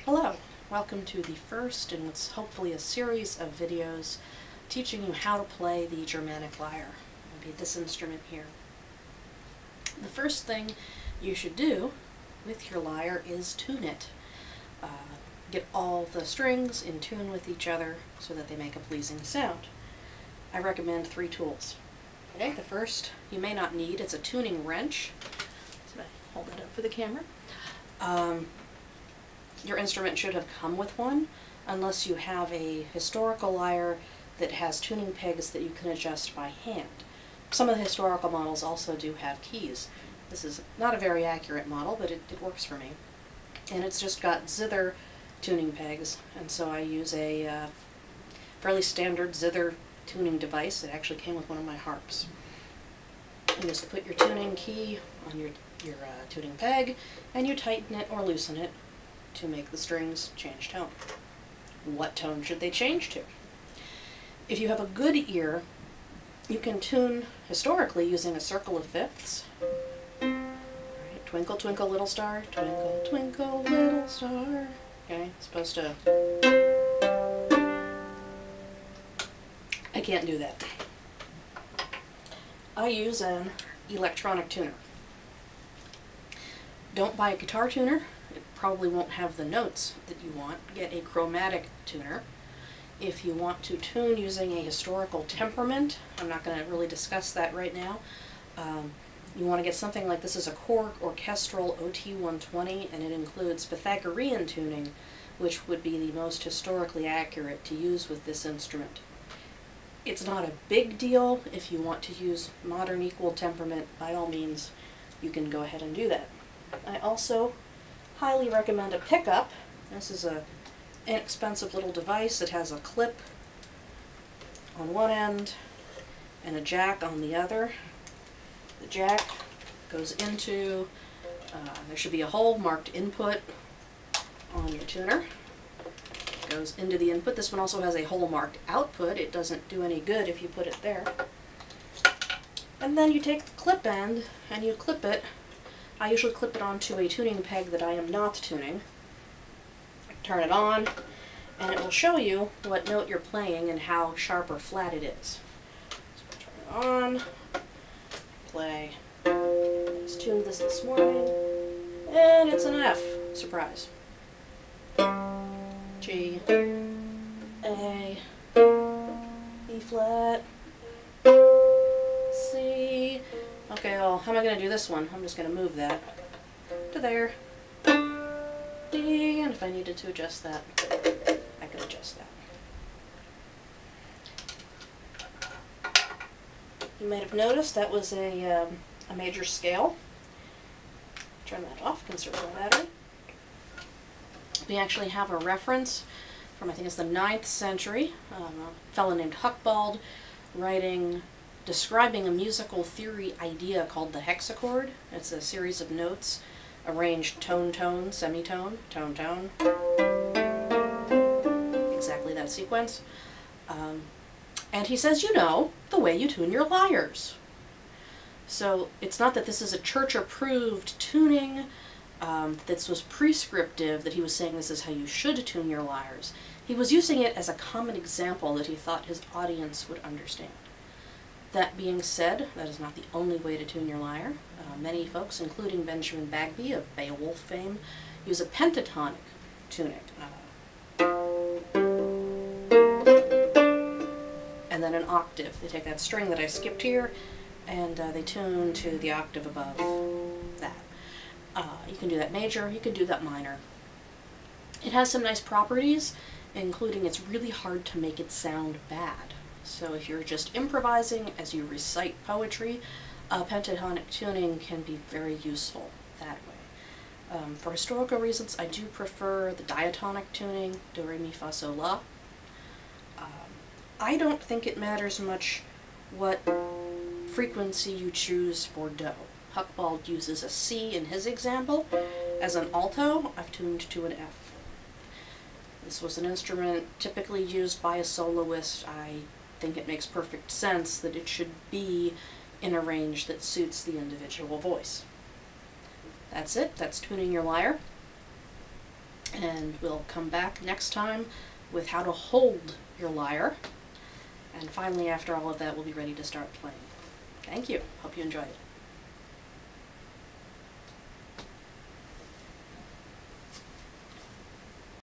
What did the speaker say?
Hello, welcome to the first in what's hopefully a series of videos teaching you how to play the Germanic lyre. It'll be this instrument here. The first thing you should do with your lyre is tune it. Get all the strings in tune with each other so that they make a pleasing sound. I recommend 3 tools. Okay, the first you may not need, it's a tuning wrench. So I hold that up for the camera. Your instrument should have come with one, unless you have a historical lyre that has tuning pegs that you can adjust by hand. Some of the historical models also do have keys. This is not a very accurate model, but it works for me. And it's just got zither tuning pegs, and so I use a fairly standard zither tuning device. It actually came with one of my harps. You just put your tuning key on your tuning peg, and you tighten it or loosen it to make the strings change tone. What tone should they change to? If you have a good ear, you can tune historically using a circle of fifths. Right. Twinkle, twinkle, little star, twinkle, twinkle, little star. Okay, it's supposed to... I can't do that. I use an electronic tuner. Don't buy a guitar tuner. It probably won't have the notes that you want. Get a chromatic tuner. If you want to tune using a historical temperament, I'm not going to really discuss that right now. You want to get something like this is a Korg Orchestral OT-120, and it includes Pythagorean tuning, which would be the most historically accurate to use with this instrument. It's not a big deal. If you want to use modern equal temperament, by all means, you can go ahead and do that. I also highly recommend a pickup. This is an inexpensive little device that has a clip on one end and a jack on the other. The jack goes into, there should be a hole marked input on your tuner. It goes into the input. This one also has a hole marked output. It doesn't do any good if you put it there. And then you take the clip end and you clip it. I usually clip it onto a tuning peg that I am not tuning. Turn it on, and it will show you what note you're playing and how sharp or flat it is. So turn it on, play. I just tuned this morning, and it's an F. Surprise. G, A, E flat, C. Okay, well, how am I going to do this one? I'm just going to move that to there. D, and if I needed to adjust that, I could adjust that. You might have noticed that was a major scale. Turn that off, conserve the battery. We actually have a reference from, I think it's the 9th century, a fellow named Hucbald describing a musical theory idea called the hexachord. It's a series of notes arranged tone-tone, semitone, tone-tone. Exactly that sequence. And he says, you know, the way you tune your lyres. So it's not that this is a church-approved tuning. This was prescriptive, that he was saying this is how you should tune your lyres. He was using it as a common example that he thought his audience would understand. That being said, that is not the only way to tune your lyre. Many folks, including Benjamin Bagby of Beowulf fame, use a pentatonic tuning. And then an octave. They take that string that I skipped here, and they tune to the octave above that. You can do that major, you can do that minor. It has some nice properties, including it's really hard to make it sound bad. So if you're just improvising as you recite poetry, pentatonic tuning can be very useful that way. For historical reasons, I do prefer the diatonic tuning, do, re, mi, fa, sol, la. I don't think it matters much what frequency you choose for do. Hucbald uses a C in his example. As an alto, I've tuned to an F. This was an instrument typically used by a soloist. I think it makes perfect sense that it should be in a range that suits the individual voice. That's it. That's tuning your lyre. And we'll come back next time with how to hold your lyre. And finally, after all of that, we'll be ready to start playing. Thank you. Hope you enjoyed it.